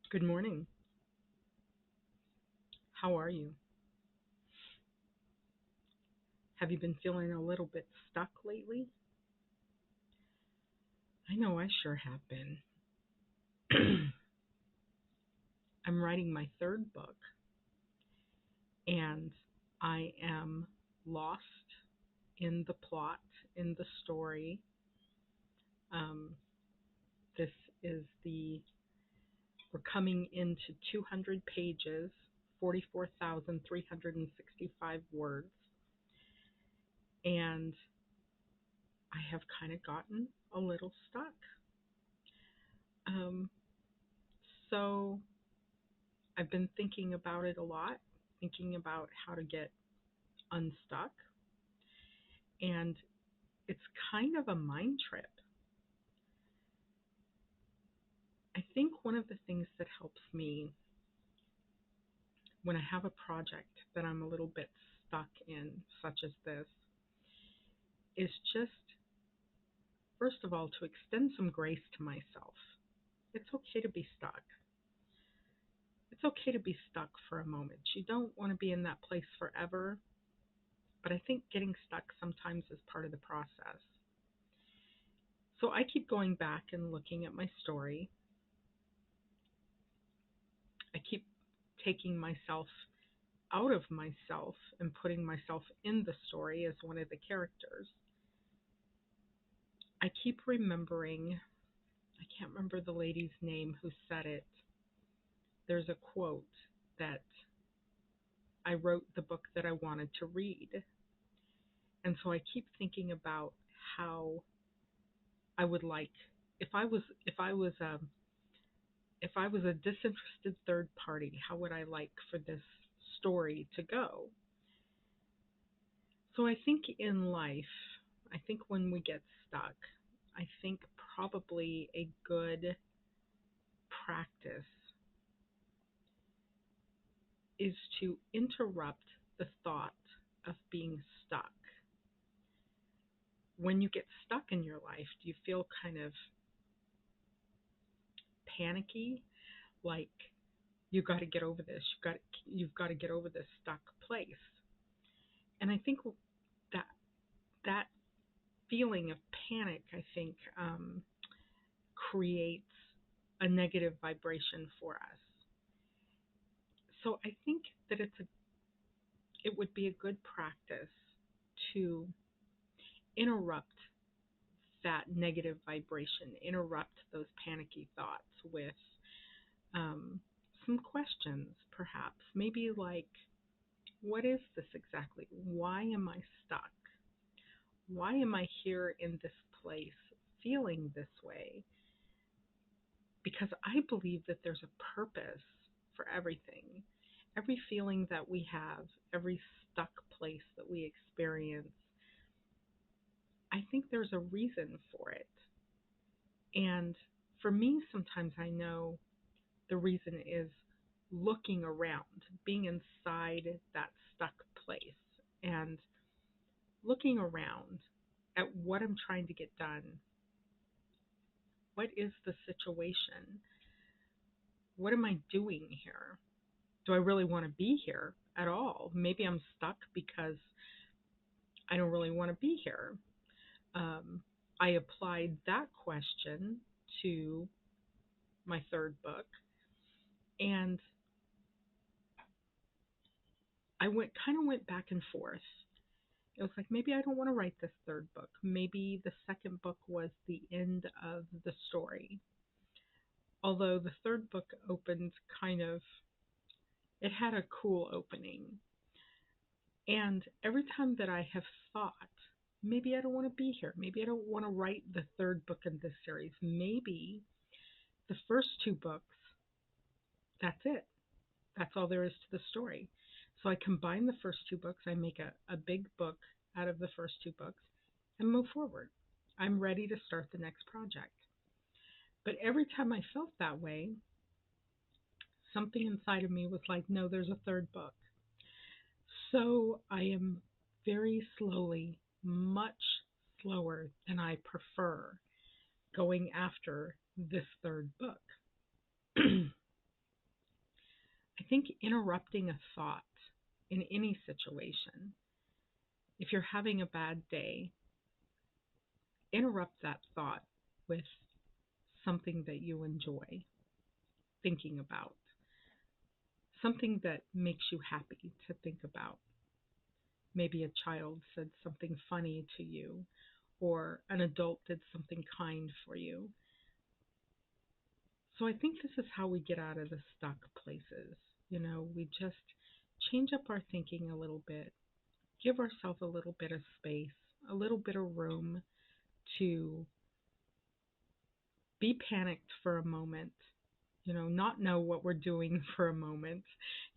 Good morning. How are you? Have you been feeling a little bit stuck lately? I know I sure have been. I'm writing my third book and I am lost in the plot, in the story. Um, this is we're coming into 200 pages, 44,365 words, and I have kind of gotten a little stuck. Um, so I've been thinking about it a lot, thinking about how to get unstuck, and it's kind of a mind trip. I think one of the things that helps me when I have a project that I'm a little bit stuck in, such as this, is just, first of all, to extend some grace to myself. It's okay to be stuck. It's okay to be stuck for a moment. You don't want to be in that place forever, but I think getting stuck sometimes is part of the process. So I keep going back and looking at my story. I keep taking myself out of myself and putting myself in the story as one of the characters. I keep remembering, I can't remember the lady's name who said it. There's a quote that I wrote the book that I wanted to read. And so I keep thinking about how I would like if I was a disinterested third party, how would I like for this story to go? So I think in life, I think when we get stuck, I think probably a good practice is to interrupt the thought of being stuck. When you get stuck in your life, do you feel kind of panicky? Like you got to get over this. You've got to get over this stuck place. And I think that that feeling of panic, I think, creates a negative vibration for us. So I think that it would be a good practice to interrupt that negative vibration, interrupt those panicky thoughts with um, some questions, perhaps. Maybe like, what is this exactly? Why am I stuck? Why am I here in this place feeling this way? Because I believe that there's a purpose for everything. Every feeling that we have, every stuck place that we experience, I think there's a reason for it. And for me, sometimes I know the reason is looking around, being inside that stuck place and looking around at what I'm trying to get done. What is the situation? What am I doing here? Do I really want to be here at all? Maybe I'm stuck because I don't really want to be here. Um, I applied that question to my third book, and I went back and forth. It was like maybe I don't want to write this third book. Maybe the second book was the end of the story. Although the third book opened kind of, it had a cool opening. And every time that I have thought, maybe I don't want to be here, maybe I don't want to write the third book in this series, maybe the first two books, that's it. That's all there is to the story. So I combine the first two books, I make a big book out of the first two books, and move forward. I'm ready to start the next project. But every time I felt that way, something inside of me was like, no, there's a third book. So I am very slowly, much slower than I prefer, going after this third book. think interrupting a thought in any situation, if you're having a bad day, interrupt that thought with something that you enjoy thinking about, something that makes you happy to think about. Maybe a child said something funny to you, or an adult did something kind for you. So I think this is how we get out of the stuck places. We just change up our thinking a little bit, give ourselves a little bit of space, a little bit of room to be panicked for a moment, not know what we're doing for a moment.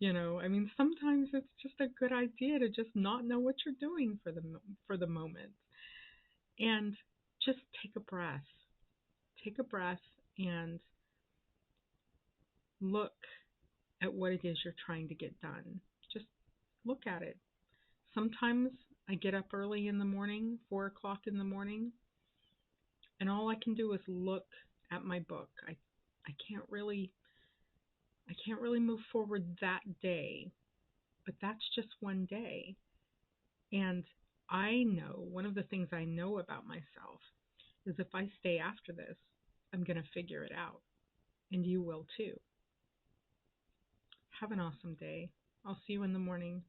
I mean, sometimes it's just a good idea to just not know what you're doing for the moment, and just take a breath. Take a breath and look at what it is you're trying to get done. Just look at it. Sometimes I get up early in the morning, 4 o'clock in the morning, and all I can do is look at my book. I can't really I can't really move forward that day, but that's just one day. And I know one of the things I know about myself is if I stay after this, I'm going to figure it out. And you will too. Have an awesome day. I'll see you in the morning.